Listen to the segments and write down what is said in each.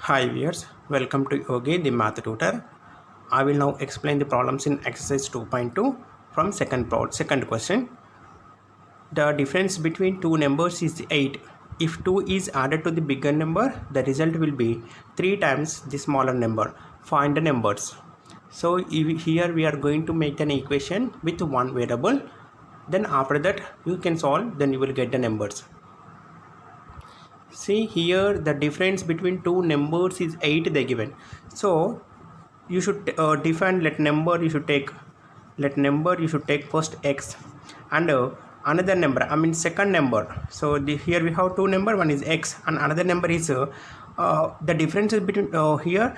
Hi viewers, welcome to Yogi the Math Tutor. I will now explain the problems in exercise 2.2 from second question. The difference between two numbers is 8. If 2 is added to the bigger number, the result will be 3 times the smaller number. Find the numbers. So here we are going to make an equation with one variable. Then after that you can solve, then you will get the numbers. See here the difference between two numbers is 8 they given. So you should define let number you should take first x and another number, I mean second number. So here we have two number, one is x and another number is the differences between here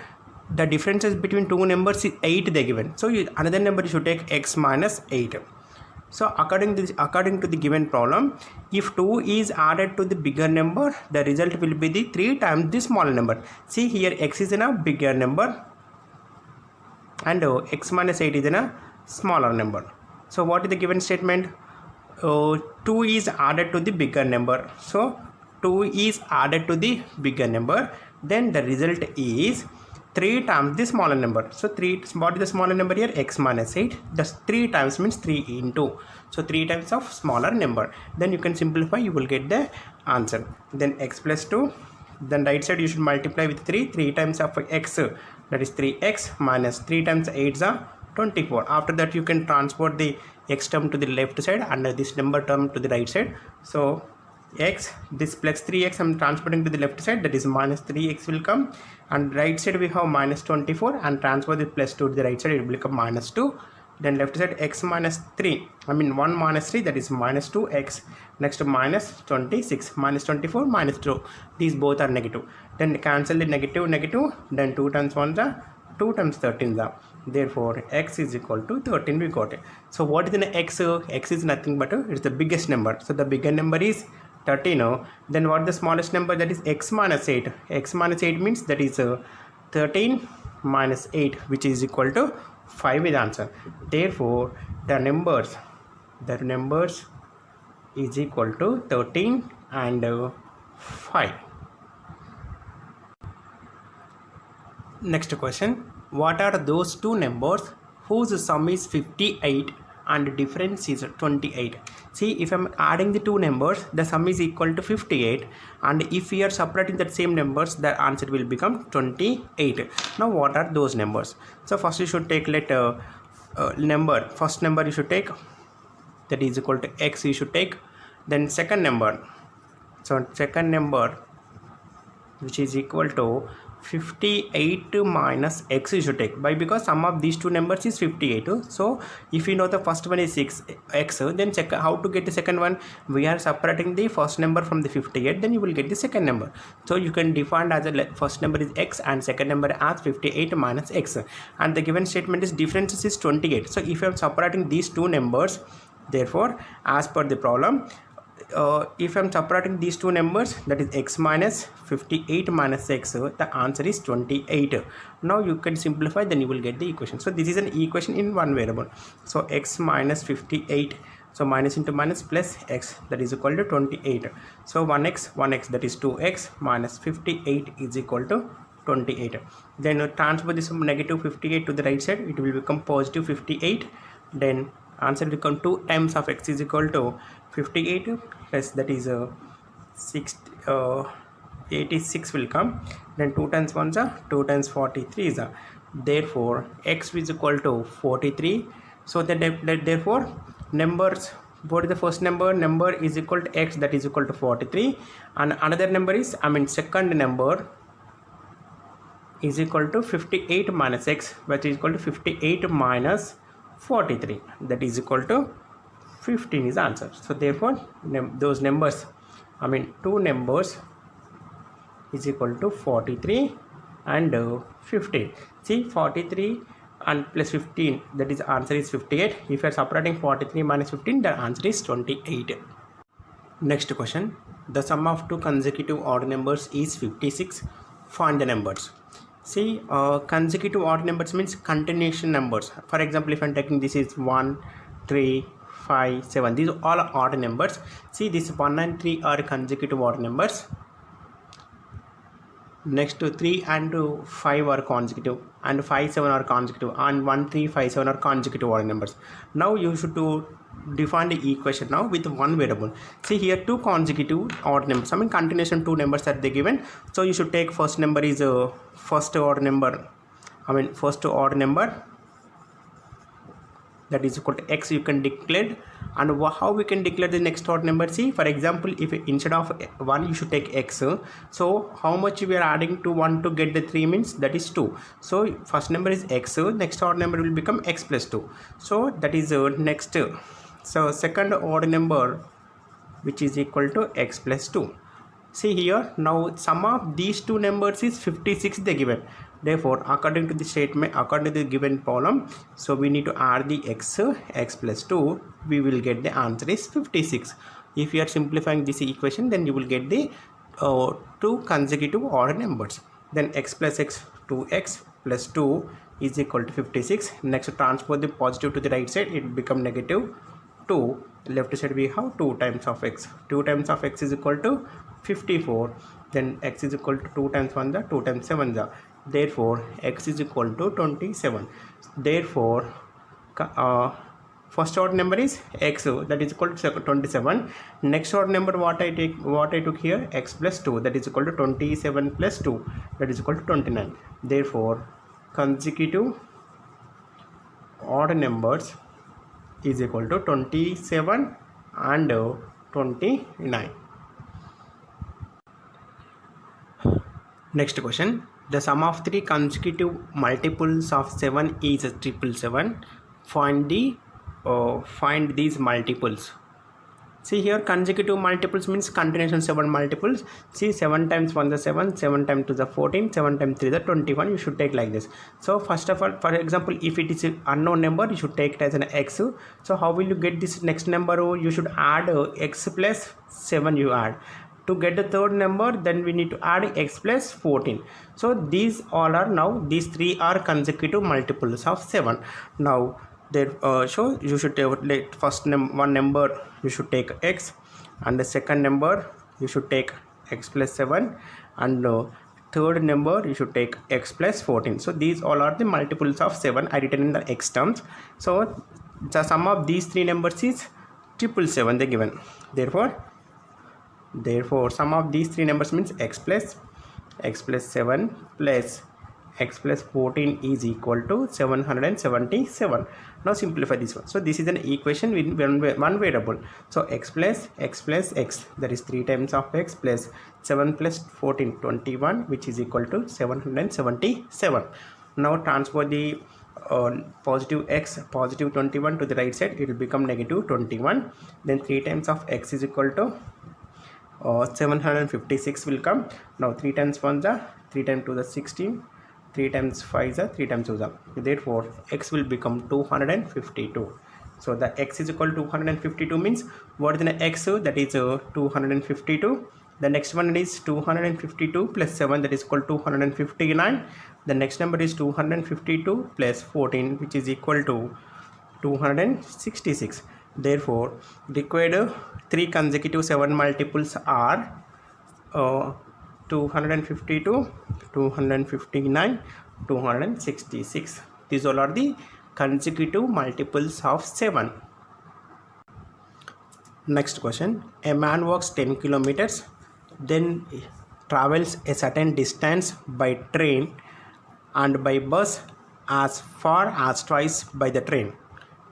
the differences between two numbers is 8 they given. So another number you should take x minus 8. So according to the given problem, if 2 is added to the bigger number, the result will be the 3 times the smaller number. See here x is in a bigger number and x minus 8 is in a smaller number. So what is the given statement? 2 is added to the bigger number. So 2 is added to the bigger number, then the result is 3 times the smaller number. So what is the smaller number here? X minus 8. Thus 3 times means 3 into. So 3 times of smaller number. Then you can simplify, you will get the answer. Then x plus 2. Then right side you should multiply with 3. 3 times of x, that is 3x minus 3 times 8 is 24. After that you can transport the x term to the left side and this number term to the right side. So x, this plus 3x I'm transporting to the left side, that is minus 3x will come, and right side we have minus 24 and transfer the plus 2 to the right side, it will become minus 2. Then left side x minus 3, I mean 1 minus 3, that is minus 2x. Next minus 26, minus 24, minus 2. These both are negative. Then cancel the negative, then 2 times 1 is 2 times 13 is. Therefore x is equal to 13 we got it. So what is the x? X is nothing but it's the biggest number. So the bigger number is 13. Then what is the smallest number? That is x minus 8. X minus 8 means that is 13 minus 8, which is equal to 5 is the answer. Therefore the numbers is equal to 13 and 5. Next question. What are those two numbers whose sum is 58 and difference is 28? See, if I'm adding the two numbers, the sum is equal to 58, and if we are separating that same numbers, the answer will become 28. Now what are those numbers? So first you should take first number you should take, that is equal to x you should take. Then second number, so second number which is equal to 58 minus x you should take. Why? Because sum of these two numbers is 58. So if you know the first one is 6x, then check how to get the second one. We are separating the first number from the 58, then you will get the second number. So you can define as a first number is x and second number as 58 minus x, and the given statement is difference is 28. So if I am separating these two numbers, therefore as per the problem, if I'm separating these two numbers, that is x minus 58 minus x, the answer is 28. Now you can simplify, then you will get the equation. So this is an equation in one variable. So x minus 58, so minus into minus plus x, that is equal to 28. So 1x that is 2x minus 58 is equal to 28. Then transfer this negative 58 to the right side, it will become positive 58. Then answer will become 2 times of x is equal to 58 plus that is 86 will come. Then 2 times 1 is 2 times 43 is therefore x is equal to 43. So therefore numbers, what is the first number is equal to x, that is equal to 43, and another number is, I mean second number is equal to 58 minus x, which is equal to 58 minus 43, that is equal to 15 is the answer. So therefore those numbers, I mean two numbers is equal to 43 and 15. See, 43 and plus 15, that is answer is 58. If you are separating 43 minus 15, the answer is 28. Next question. The sum of two consecutive odd numbers is 56. Find the numbers. See, consecutive odd numbers means continuation numbers. For example, if I'm taking this is 1, 3, 5, 7, these are all odd numbers. See, this 1 and 3 are consecutive odd numbers. Next 3 and 5 are consecutive, and 5 7 are consecutive, and 1 3 5 7 are consecutive odd numbers. Now you should to define the equation now with one variable. See here, two consecutive odd numbers, I mean continuation two numbers that they given. So you should take first number is first odd number, first odd number, that is equal to x you can declare. And how we can declare the next odd number? See, for example, if instead of 1 you should take x, so how much we are adding to 1 to get the 3 means that is 2. So first number is x, next odd number will become x plus 2. So that is next, so second odd number which is equal to x plus 2. See here, now sum of these two numbers is 56 they given. Therefore, according to the statement, according to the given problem, so we need to add the x plus 2, we will get the answer is 56. If you are simplifying this equation, then you will get the two consecutive odd numbers. Then x plus x, 2x plus 2 is equal to 56. Next, transpose the positive to the right side, it become negative 2. Left side we have 2 times of x. 2 times of x is equal to 54. Then x is equal to 2 times 1 the 2 times 7 the. Therefore x is equal to 27. Therefore first odd number is x, that is equal to 27. Next odd number what I took here, x plus 2, that is equal to 27 plus 2, that is equal to 29. Therefore consecutive odd numbers is equal to 27 and 29. Next question. The sum of three consecutive multiples of 7 is 777. Find these multiples. See here, consecutive multiples means continuation 7 multiples. See, 7 times 1 is 7, 7 times 2 is 14, 7 times 3 is 21. You should take like this. So first of all, for example, if it is an unknown number, you should take it as an x. So how will you get this next number? You should add x plus 7 you add. To get the third number, then we need to add x plus 14. So these all are now, these three are consecutive multiples of 7. Now there, so you should take first one number you should take x, and the second number you should take x plus 7, and third number you should take x plus 14. So these all are the multiples of 7 I written in the x terms. So the sum of these three numbers is 777 they given. Therefore sum of these three numbers means x plus 7 plus x plus 14 is equal to 777. Now simplify this one. So this is an equation with one variable. So x plus x, that is 3 times of x, plus 7 plus 14, 21, which is equal to 777. Now transpose the positive x, positive 21 to the right side, it will become negative 21. Then 3 times of x is equal to 756 will come. Now 3 times 1 is 3 times 2 is 16, 3 times 5 is 3 times 2 is. Therefore x will become 252. So the x is equal to 252 means what is the x? That is 252. The next one is 252 plus 7, that is equal to 259. The next number is 252 plus 14, which is equal to 266. Therefore required three consecutive 7 multiples are 252, 259, 266. These all are the consecutive multiples of 7. Next question. A man walks 10 kilometers, then travels a certain distance by train and by bus as far as twice by the train.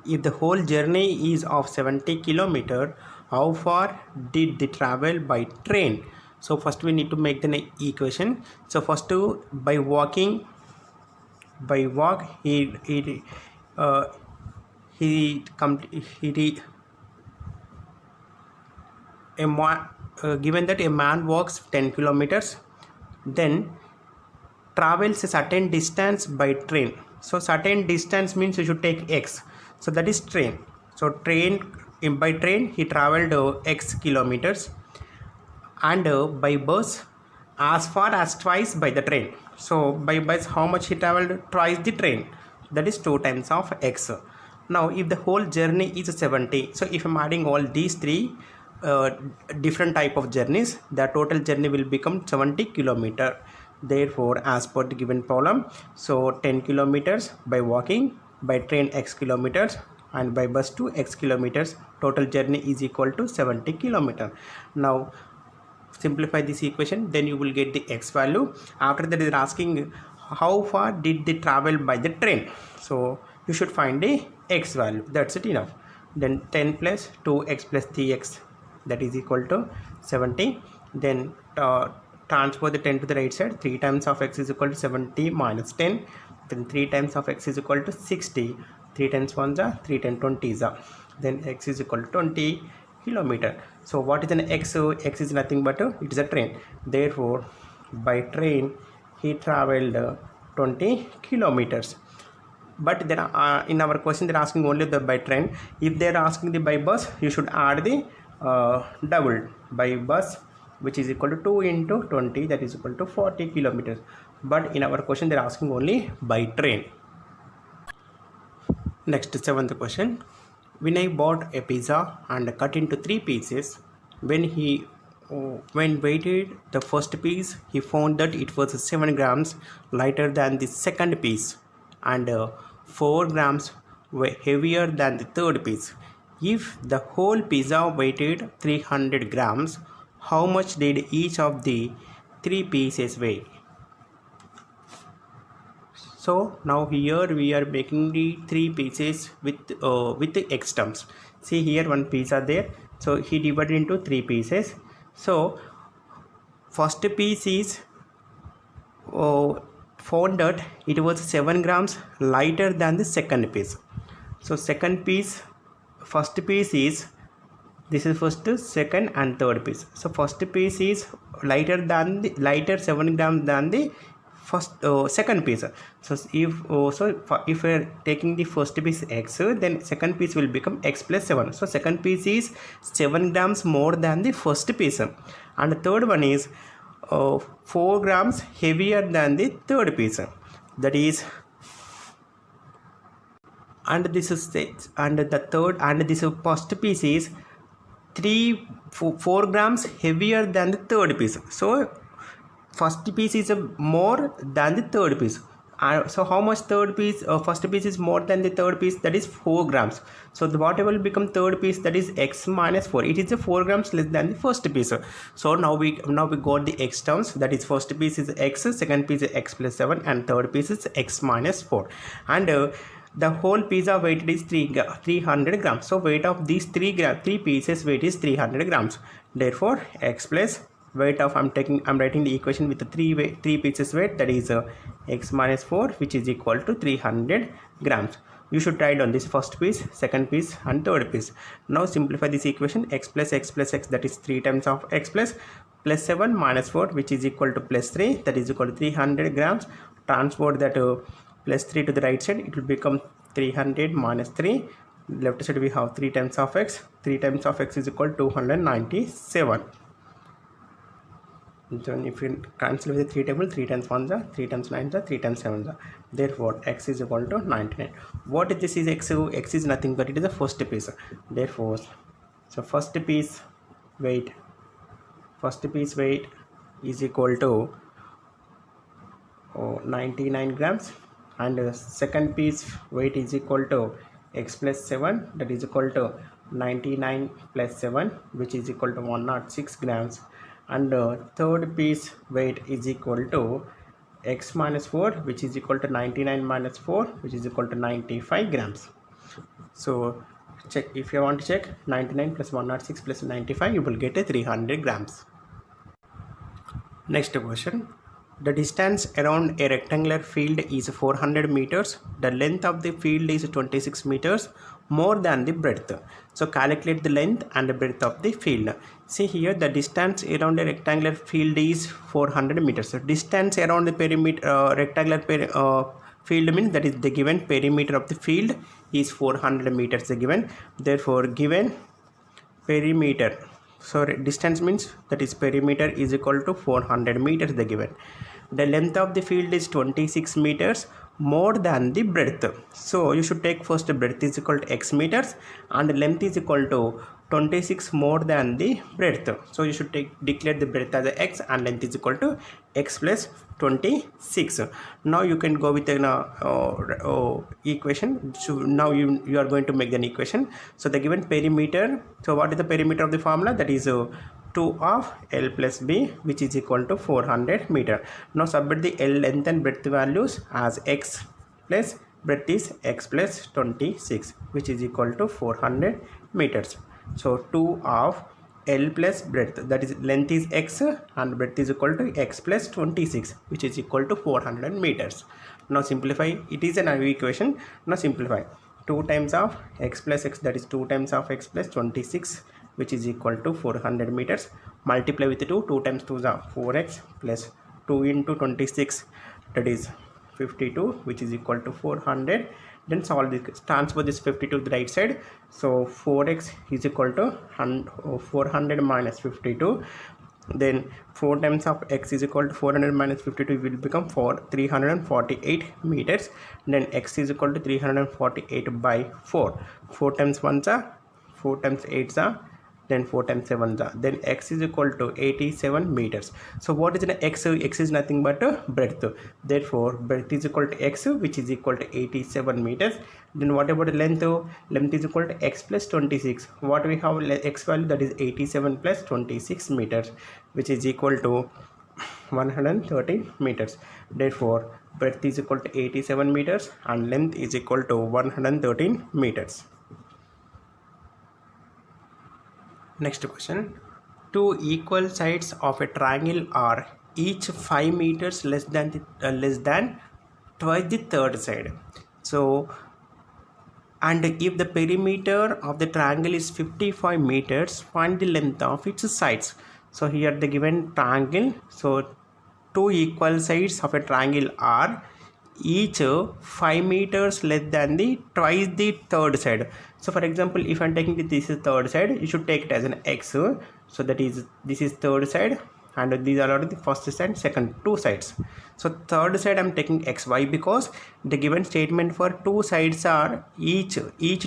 If the whole journey is of 70 kilometers, how far did they travel by train? So first we need to make the equation. So first by walk he given that a man walks 10 kilometers, then travels a certain distance by train. So certain distance means you should take x. So that is train. So by train he traveled x kilometers, and by bus as far as twice by the train. So by bus how much he traveled? Twice the train, that is 2 times of x. Now if the whole journey is 70, so if I'm adding all these three different type of journeys, the total journey will become 70 kilometer. Therefore, as per the given problem, so 10 kilometers by walking, by train x kilometers, and by bus 2 x kilometers, total journey is equal to 70 kilometer. Now simplify this equation, then you will get the x value. After that, is asking how far did they travel by the train, so you should find the x value. That's it, enough. Then 10 plus 2x plus 3x, that is equal to 70. Then transfer the 10 to the right side. 3 times of x is equal to 70 minus 10. Then 3 times of x is equal to 60. 3 times 1 are 3, 10, 20 is then x is equal to 20 kilometer. So what is an x? So x is nothing but it is a train. Therefore, by train he traveled 20 kilometers. But there are, in our question they are asking only the by train. If they are asking the by bus, you should add the double by bus, which is equal to 2 into 20, that is equal to 40 kilometers. But in our question they are asking only by train. Next, 7th question. Vinay bought a pizza and cut into 3 pieces. When weighted the first piece, he found that it was 7 grams lighter than the second piece and 4 grams heavier than the third piece. If the whole pizza weighed 300 grams, how much did each of the 3 pieces weigh? So now here we are making the 3 pieces with the x terms. See here one pizza there. So he divided into 3 pieces. So first piece is found that it was 7 grams lighter than the second piece. So second piece, first piece is, this is first, second and third piece. So first piece is lighter 7 grams than the first second piece. So if we are taking the first piece x, then second piece will become x plus 7. So second piece is 7 grams more than the first piece, and the third one is 4 grams heavier than the third piece. That is, and this is and the third and this first piece is 4 grams heavier than the third piece. So first piece is more than the third piece. So how much third piece? First piece is more than the third piece, that is 4 grams. So whatever will become third piece, that is x minus 4. It is 4 grams less than the first piece. So now we got the x terms. That is first piece is x, second piece is x plus 7, and third piece is x minus 4. And the whole pizza weight is 300 grams. So weight of these 3 pieces weight is 300 grams. Therefore, x plus weight of, I'm writing the equation with the 3 pieces weight, that is x minus 4, which is equal to 300 grams. You should write on this first piece, second piece, and third piece. Now simplify this equation. X plus x, that is 3 times of x plus 7 minus 4, which is equal to plus 3, that is equal to 300 grams. Transport that plus 3 to the right side, it will become 300 minus 3. Left side we have 3 times of x. 3 times of x is equal to 297. Then if you cancel with the 3 table, 3 times 1 are 3 times 9 are 3 times 7 are. Therefore x is equal to 99. What is this is x? X is nothing but it is the first piece. Therefore, so first piece weight is equal to 99 grams, and second piece weight is equal to x plus 7, that is equal to 99 plus 7, which is equal to 106 grams. And third piece weight is equal to x minus 4, which is equal to 99 minus 4, which is equal to 95 grams. So check, if you want to check 99 plus 106 plus 95, you will get a 300 grams. Next question. The distance around a rectangular field is 400 meters. The length of the field is 26 meters more than the breadth. So calculate the length and the breadth of the field. See here, the distance around a rectangular field is 400 meters. So distance around the perimeter rectangular field means that is the given perimeter of the field is 400 meters the given. Therefore, given perimeter, so distance means that is perimeter is equal to 400 meters the given. The length of the field is 26 meters more than the breadth. So you should take first breadth is equal to x meters and length is equal to 26 more than the breadth. So you should declare the breadth as a x and length is equal to x plus 26. Now you can go with an equation. So now you are going to make an equation. So the given perimeter, so what is the perimeter of the formula? That is 2 of L plus B, which is equal to 400 meter. Now submit the L length and breadth values as x plus breadth is x plus 26, which is equal to 400 meters. So 2 of L plus breadth, that is length is x and breadth is equal to x plus 26, which is equal to 400 meters. Now simplify, it is an equation. Now simplify, 2 times of x plus x, that is 2 times of x plus 26, which is equal to 400 meters. Multiply with 2 times 2 is 4x plus 2 into 26, that is 52, which is equal to 400. Then solve this, transfer this 52 to the right side. So 4x is equal to 400 minus 52. Then 4 times of x is equal to 400 minus 52 will become 348 meters. Then x is equal to 348 by 4. 4 times 1 is 4 times 8 is then 4 times 7 is then x is equal to 87 meters. So what is an x? X is nothing but breadth. Therefore breadth is equal to x, which is equal to 87 meters. Then what about the length? Length is equal to x plus 26. What we have x value, that is 87 plus 26 meters, which is equal to 113 meters. Therefore breadth is equal to 87 meters and length is equal to 113 meters. Next question, two equal sides of a triangle are each 5 meters less than twice the third side. So, and if the perimeter of the triangle is 55 meters, find the length of its sides. So here the given triangle, so two equal sides of a triangle are each 5 meters less than the twice the third side. So for example, if I'm taking this is third side, you should take it as an x. So that is, this is third side and these are the first side, second, two sides. So third side I'm taking xy because the given statement for two sides are each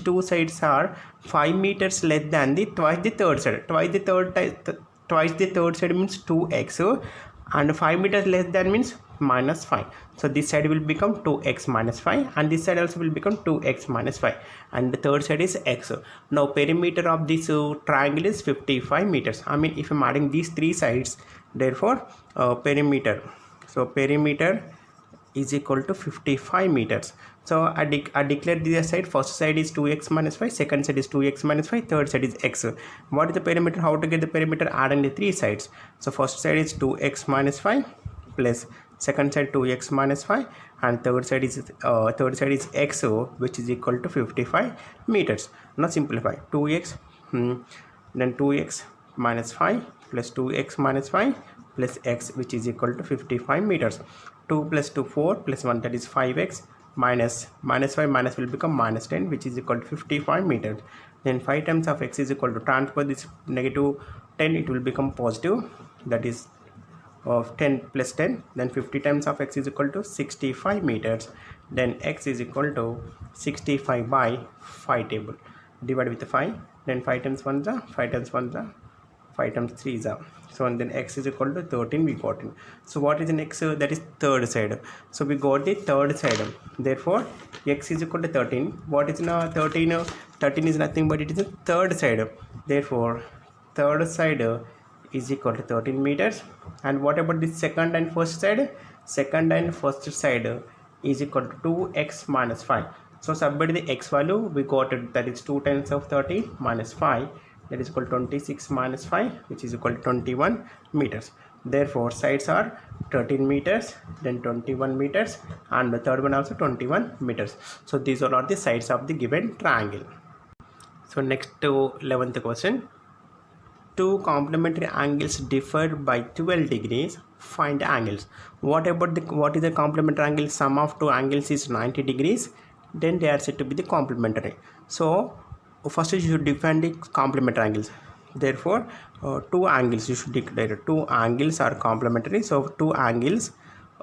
two sides are 5 meters less than the twice the third side. Twice the third side means 2x and 5 meters less than means minus 5. So this side will become 2x minus 5 and this side also will become 2x minus 5 and the third side is x. Now perimeter of this triangle is 55 meters. I mean, if I'm adding these three sides, therefore perimeter, so perimeter is equal to 55 meters. So I declare this side, first side is 2x minus 5, second side is 2x minus 5, third side is x. What is the perimeter? How to get the perimeter? Adding the three sides. So first side is 2x minus 5 plus second side 2x minus 5 and third side is x, which is equal to 55 meters. Now simplify, 2x then 2x minus 5 plus 2x minus 5 plus x, which is equal to 55 meters. 2 plus 2 4 plus 1, that is 5x minus 5 minus will become minus 10, which is equal to 55 meters. Then 5 times of x is equal to, transfer this negative 10, it will become positive, that is of 10 plus 10. Then 50 times of x is equal to 65 meters. Then x is equal to 65 by 5 table, divide with the 5. Then 5 times 1 is 5 times 1 is 5 times 3 is so, and then x is equal to 13 we got in. So what is an x? That is third side. So we got the third side. Therefore x is equal to 13. What is now 13? 13 is nothing but it is a third side. Therefore third side is equal to 13 meters. And what about the second and first side? Second and first side is equal to 2x minus 5. So substitute the x value, we got it, that is 2 times of 13 minus 5, that is equal to 26 minus 5, which is equal to 21 meters. Therefore sides are 13 meters, then 21 meters, and the third one also 21 meters. So these are all the sides of the given triangle. So next to 11th question, two complementary angles differ by 12 degrees, find angles. What is the complementary angle? Sum of two angles is 90 degrees, then they are said to be the complementary. So first you should define the complementary angles. Therefore two angles you should declare, two angles are complementary. So two angles,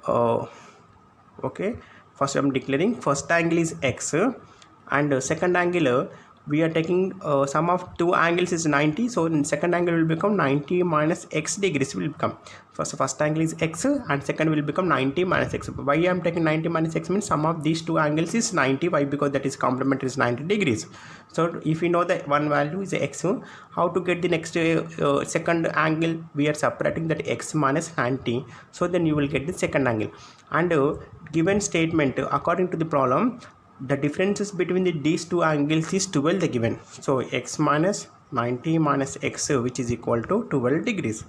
okay, first I am declaring first angle is x and second angle we are taking sum of two angles is 90, so in second angle will become 90 minus x degrees will become. First angle is x and second will become 90 minus x. Why I am taking 90 minus x means sum of these two angles is 90. Why? Because that is complement is 90 degrees. So if we know that one value is x, how to get the next second angle? We are separating that x minus 90, so then you will get the second angle. And given statement, according to the problem, the differences between these two angles is 12 the given. So x minus 90 minus x, which is equal to 12 degrees.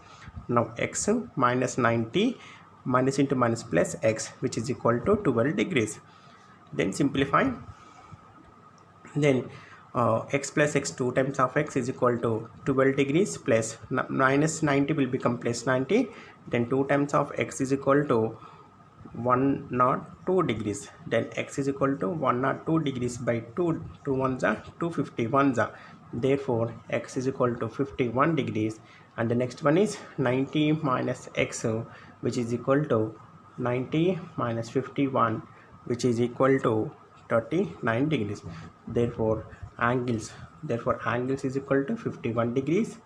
Now x minus 90 minus into minus plus x, which is equal to 12 degrees. Then simplify. Then x plus x, 2 times of x is equal to 12 degrees plus minus 90 will become plus 90. Then 2 times of x is equal to 102 degrees. Then x is equal to 102 degrees by 2 ones are 251s are. Therefore x is equal to 51 degrees. And the next one is 90 minus x, which is equal to 90 minus 51, which is equal to 39 degrees. Therefore angles is equal to 51 degrees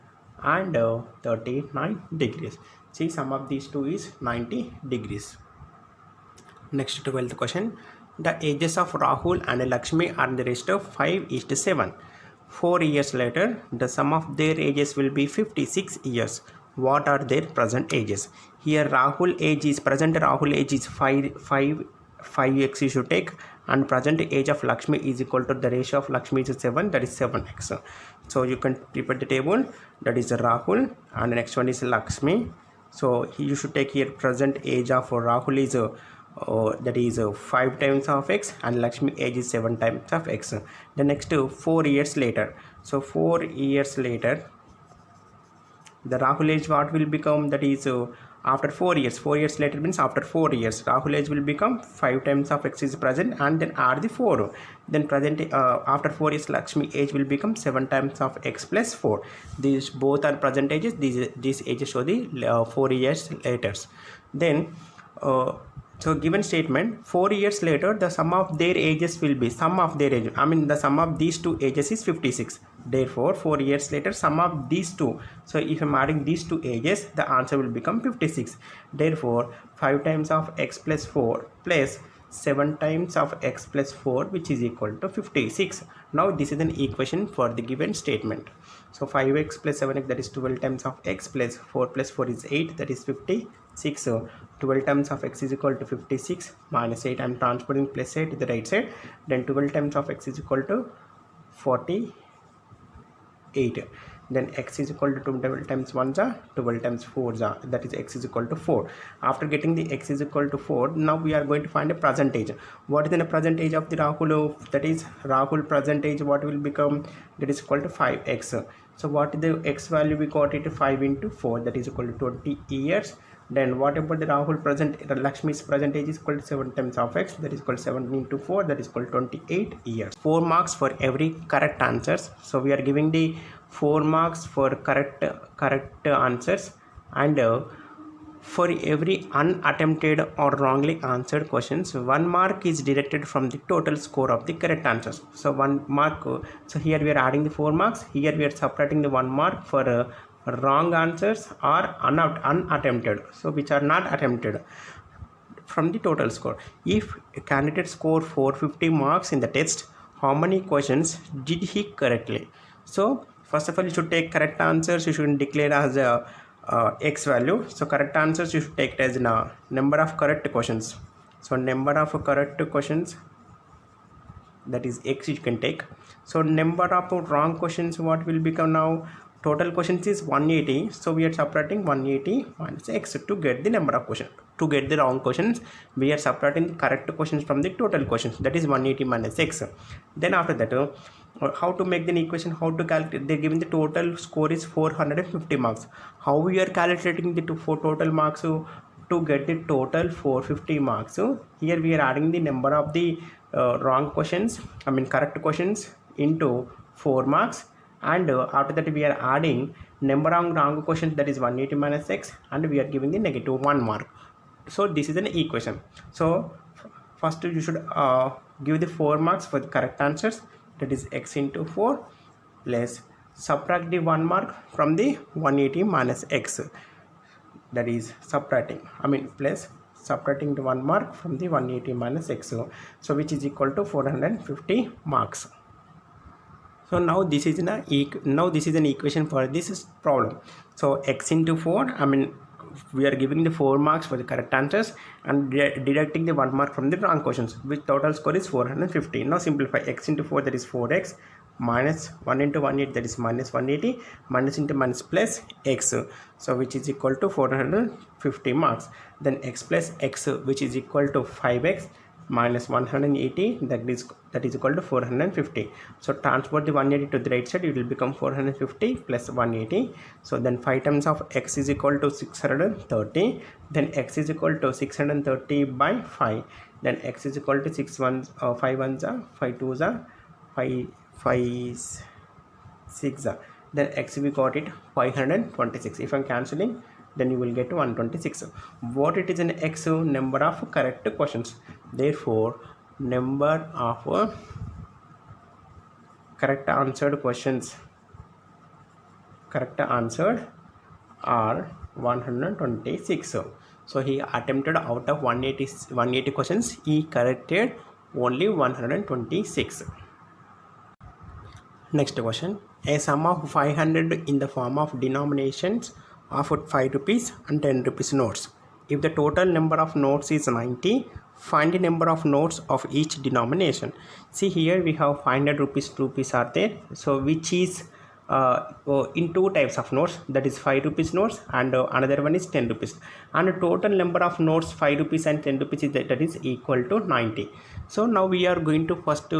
and 39 degrees. See, sum of these two is 90 degrees. Next 12th question. The ages of Rahul and Lakshmi are in the ratio of 5:7. 4 years later, the sum of their ages will be 56 years. What are their present ages? Here present Rahul age is 5x you should take, and present age of Lakshmi is equal to the ratio of Lakshmi is 7, that is 7x. So you can prepare the table. That is Rahul and the next one is Lakshmi. So you should take here present age of Rahul is that is 5 times of x and Lakshmi age is 7 times of x. The next 4 years later. So 4 years later, the Rahul age what will become? That is after 4 years. 4 years later means after 4 years. Rahul age will become 5 times of x is present and then add the 4. Then present after 4 years Lakshmi age will become 7 times of x plus 4. These both are present ages. These ages show the 4 years later. Then so given statement, 4 years later the sum of their ages will be the sum of these two ages is 56. Therefore 4 years later sum of these two, so if I am adding these two ages, the answer will become 56. Therefore 5 times of x plus 4 plus 7 times of x plus 4, which is equal to 56. Now this is an equation for the given statement. So 5x plus 7x, that is 12 times of x, plus 4 plus 4 is 8, that is 56. So 12 times of x is equal to 56 minus 8. I am transferring plus 8 to the right side. Then 12 times of x is equal to 48. Then x is equal to 12 times 1 are 12 times 4 are, that is x is equal to 4. After getting the x is equal to 4, now we are going to find a percentage. What is the percentage of the Rahul? That is Rahul percentage, what will become? That is equal to 5x. So what is the x value? We got it 5 into 4, that is equal to 20 years. Then what about the Rahul Lakshmi's percentage is equal to 7 times of x, that is equal to 7 into 4, that is equal to 28 years. 4 marks for every correct answers. So we are giving the 4 marks for correct answers, and for every unattempted or wrongly answered questions, 1 mark is deducted from the total score of the correct answers. So 1 mark, so here we are adding the 4 marks, here we are subtracting the 1 mark for wrong answers or unattempted, so which are not attempted, from the total score. If a candidate scored 450 marks in the test, how many questions did he correctly? So first of all, you should take correct answers. You should declare as a x value. So correct answers you should take it as number of correct questions. So number of correct questions, that is x, you can take. So number of wrong questions, what will become now? Total questions is 180, so we are subtracting 180 minus x to get the number of questions. To get the wrong questions, we are subtracting the correct questions from the total questions, that is 180 minus x. Then after that, how to make the equation, how to calculate? They given the total score is 450 marks. How we are calculating the total marks? To get the total 450 marks, here we are adding the number of the correct questions into 4 marks, and after that we are adding number of wrong questions, that is 180 minus x, and we are giving the negative 1 mark. So this is an equation. So first you should give the 4 marks for the correct answers, that is x into 4 plus subtract the 1 mark from the 180 minus x, that is plus subtracting the 1 mark from the 180 minus x, so which is equal to 450 marks. So now this is an equation for this problem. So x into 4, we are giving the 4 marks for the correct answers and deducting the 1 mark from the wrong questions, which total score is 450. Now simplify. X into 4, that is 4x, minus 1 into 180, that is minus 180, minus into minus plus x, so which is equal to 450 marks. Then x plus x, which is equal to 5x minus 180, that is equal to 450. So transport the 180 to the right side, it will become 450 plus 180. So then 5 times of x is equal to 630. Then x is equal to 630 by 5. Then x is equal to 6 ones, 5 ones are 5 twos are 5 6 are. Then x we got it 526. If I'm cancelling, then you will get 126. What it is in x? Number of correct questions. Therefore, number of correct answered questions are 126. So he attempted out of 180 questions, he corrected only 126. Next question. A sum of 500 in the form of denominations of 5 rupees and 10 rupees notes. If the total number of notes is 90, find the number of notes of each denomination. See, here we have 500 rupees are there. So which is in two types of notes, that is 5 rupees notes and another one is 10 rupees. And the total number of notes 5 rupees and 10 rupees that is equal to 90. So now we are going to first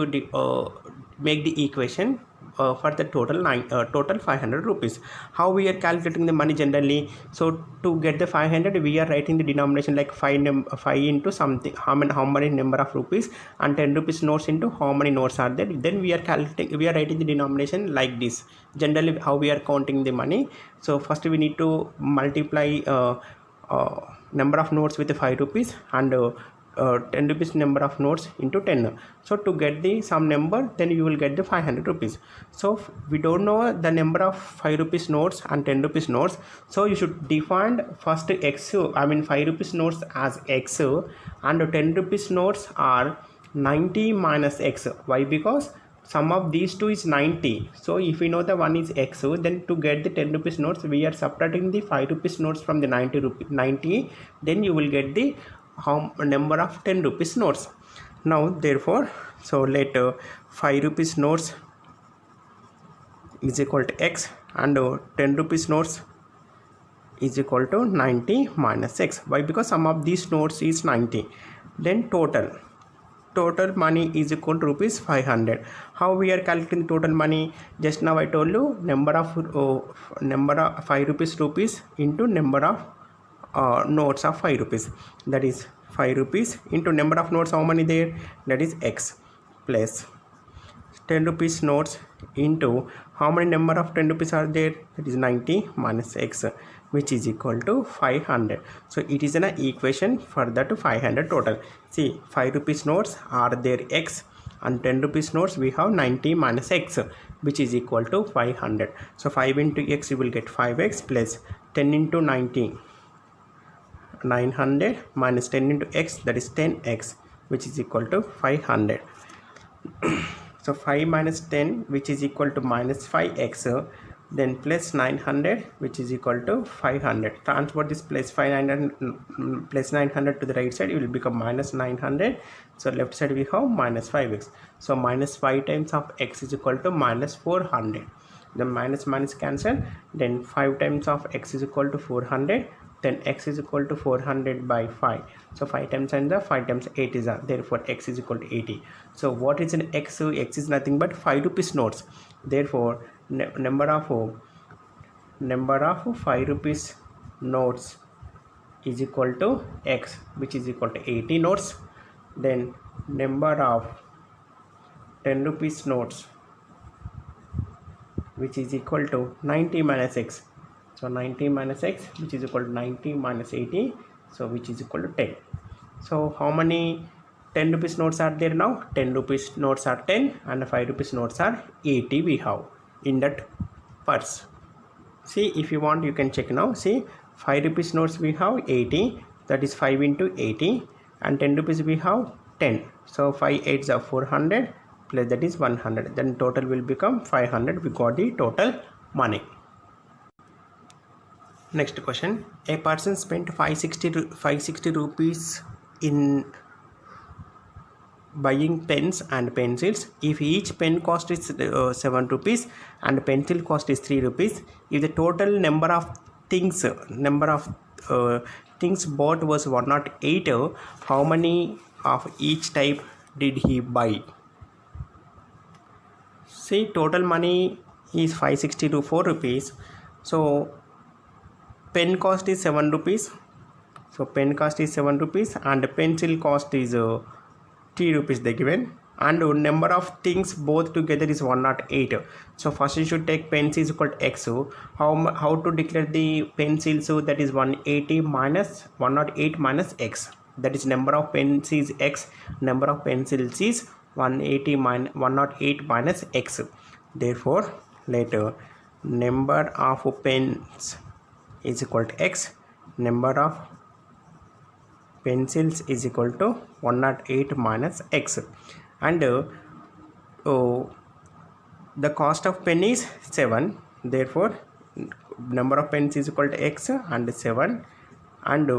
make the equation for the total 500 rupees. How we are calculating the money generally? So to get the 500, we are writing the denomination like 5 into something, how many number of rupees, and 10 rupees notes into how many notes are there. Then we are writing the denomination like this. Generally, how we are counting the money? So first we need to multiply number of notes with 5 rupees and 10 rupees number of notes into 10. So to get the sum number, then you will get the 500 rupees. So we don't know the number of 5 rupees notes and 10 rupees notes, so you should define first x, 5 rupees notes as x, and 10 rupees notes are 90 minus x. Why? Because sum of these two is 90. So if we know the one is x, then to get the 10 rupees notes, we are subtracting the 5 rupees notes from the 90, then you will get the number of 10 rupees notes. Now therefore, so let 5 rupees notes is equal to x and 10 rupees notes is equal to 90 minus x. Why? Because sum of these notes is 90. Then total money is equal to rupees 500. How we are calculating total money? Just now I told you, number of 5 rupees into number of notes of 5 rupees, that is 5 rupees into number of notes, how many there, that is x, plus 10 rupees notes into how many number of 10 rupees are there, that is 90 minus x, which is equal to 500. So it is an equation for that 500 total. See, 5 rupees notes are there x, and 10 rupees notes we have 90 minus x, which is equal to 500. So 5 into x, you will get 5x, plus 10 into 90, 900, minus 10 into x, that is 10x, which is equal to 500. So 5 minus 10, which is equal to minus 5x, then plus 900, which is equal to 500. Transport this plus 900 to the right side, it will become minus 900. So left side we have minus 5x. So minus 5 times of x is equal to minus 400. The minus cancel. Then 5 times of x is equal to 400. Then x is equal to 400 by 5. So 5 times and the 5 times 8 is therefore x is equal to 80. So what is an x? So x is nothing but 5 rupees notes. Therefore number of 5 rupees notes is equal to x, which is equal to 80 notes. Then number of 10 rupees notes, which is equal to 90 minus x. So 90 minus x, which is equal to 90 minus 80, so which is equal to 10. So how many 10 rupees notes are there now. 10 rupees notes are 10 and 5 rupees notes are 80 we have in that purse. See, if you want you can check now. See, 5 rupees notes we have 80, that is 5 into 80, and 10 rupees we have 10. So 5 8s are 400 plus that is 100, then total will become 500. We got the total money. Next question. A person spent 560 rupees in buying pens and pencils. If each pen cost is 7 rupees and pencil cost is 3 rupees, if the total number of things bought was 108, how many of each type did he buy? See, total money is 564 rupees. So pen cost is 7 rupees. So pen cost is 7 rupees and pencil cost is 3 rupees they given, and number of things both together is 108. So first you should take pens is equal to x. How to declare the pencil? So that is 180 minus 108 minus x, that is number of pens is x, number of pencils is 108 minus x. Therefore later number of pens is equal to x, number of pencils is equal to 108 minus x, and the cost of pen is 7. Therefore number of pens is equal to x and 7, and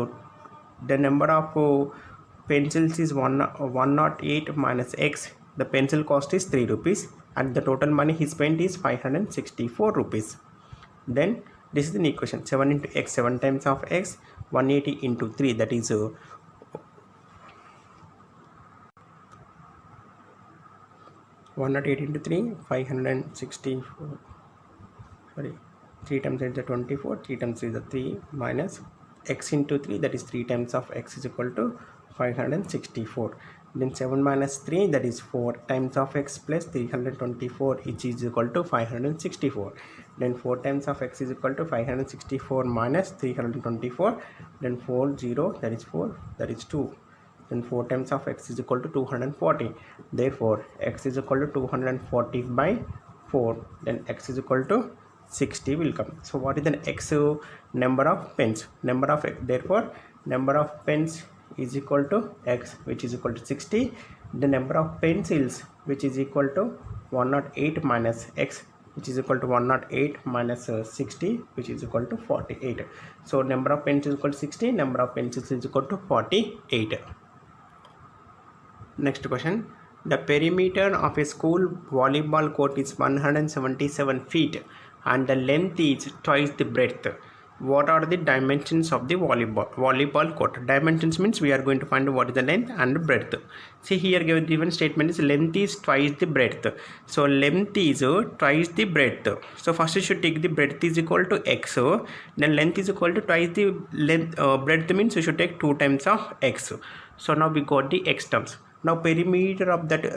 the number of pencils is 108 minus x. The pencil cost is 3 rupees and the total money he spent is 564 rupees. Then this is the equation. 7 into x, 7 times of x, 180 into 3, that is 108 into 3, 564. Sorry, 3 times is the 24, 3 times is the 3 minus x into 3, that is 3 times of x is equal to 564. Then 7 minus 3, that is 4 times of x plus 324, which is equal to 564. Then 4 times of x is equal to 564 minus 324. Then 4 0, that is 4, that is 2. Then 4 times of x is equal to 240. Therefore x is equal to 240 by 4. Then x is equal to 60 will come. So what is the x number of pens? Therefore number of pens is equal to x, which is equal to 60. The number of pencils, which is equal to 108 minus x, which is equal to 108 minus 60, which is equal to 48. So number of pens is equal to 60, number of pencils is equal to 48. Next question. The perimeter of a school volleyball court is 177 feet and the length is twice the breadth. What are the dimensions of the volleyball court? Dimensions means we are going to find what is the length and breadth. See, here given statement is length is twice the breadth. So length is twice the breadth. So first you should take the breadth is equal to x. Then length is equal to twice the length. Breadth means you should take 2 times of x. So now we got the x terms. Now perimeter of that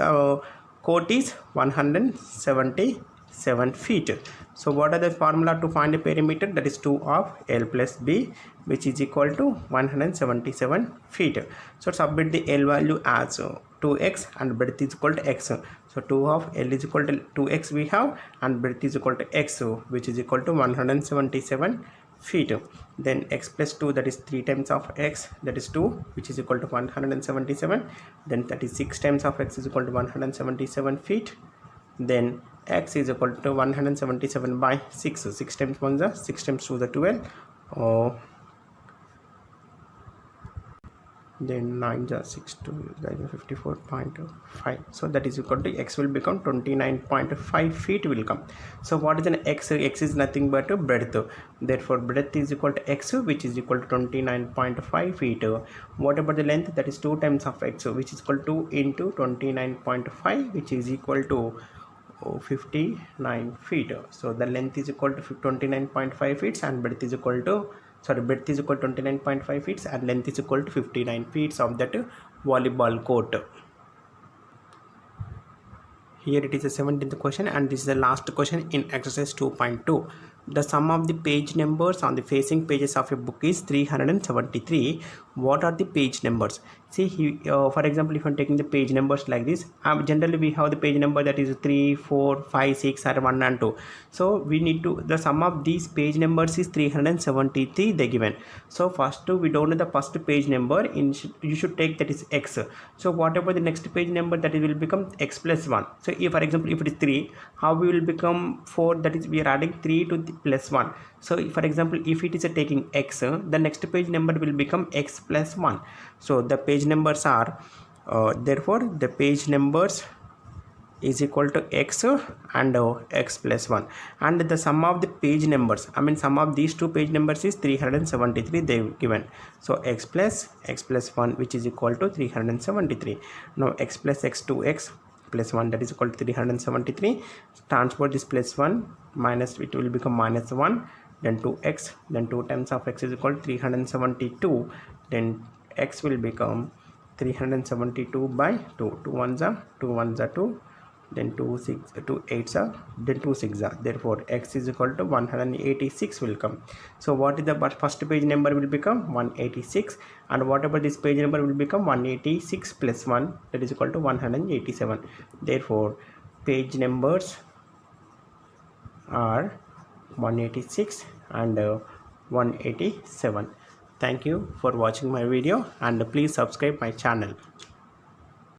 court is 177 feet. So what are the formula to find a perimeter? That is 2 of L plus B, which is equal to 177 feet. So submit the L value as 2x and breadth is equal to x. So 2 of L is equal to 2x we have, and breadth is equal to x, which is equal to 177 feet. Then x plus 2, that is 3 times of x, that is 2, which is equal to 177. Then 36 times of x is equal to 177 feet. Then x is equal to 177 by 6. 6 times 1 is 6 times 2 is 12. Then 9 is 6 2 is 54.5. So that is equal to x will become 29.5 feet will come. So what is an x? X is nothing but a breadth. Therefore breadth is equal to x, which is equal to 29.5 feet. What about the length? That is 2 times of x, which is equal to into 29.5, which is equal to 59 feet. So the length is equal to 29.5 feet and breadth is equal to breadth is equal to 29.5 feet and length is equal to 59 feet of that volleyball court. Here it is the 17th question, and this is the last question in exercise 2.2. The sum of the page numbers on the facing pages of a book is 373. what are the page numbers. See for example, if I'm taking the page numbers like this, generally we have the page number that is 3, 4, 5, 6 or 1 and 2. So we need to, the sum of these page numbers is 373 they given. So first we don't know the first page number, you should take that is x. So whatever the next page number, that it will become x plus 1. So if for example if it is 3, how we will become 4, that is we are adding 3 to the plus 1. So for example if it is taking x, the next page number will become x plus 1. So the page numbers are therefore the page numbers is equal to x and x plus 1, and the sum of the page numbers, I mean sum of these two page numbers is 373 they given. So x plus 1 which is equal to 373. Now x plus x 2x plus 1 that is equal to 373. Transport this plus 1 minus, it will become minus 1, then 2x, then 2 times of x is equal to 372, then x will become 372 by 2. 2 ones are 2, then 2 8s are, then 2 6 are, therefore x is equal to 186 will come. So what is the first page number will become 186, and whatever this page number will become 186 plus 1, that is equal to 187. Therefore page numbers are 186 and 187. Thank you for watching my video, and please subscribe my channel.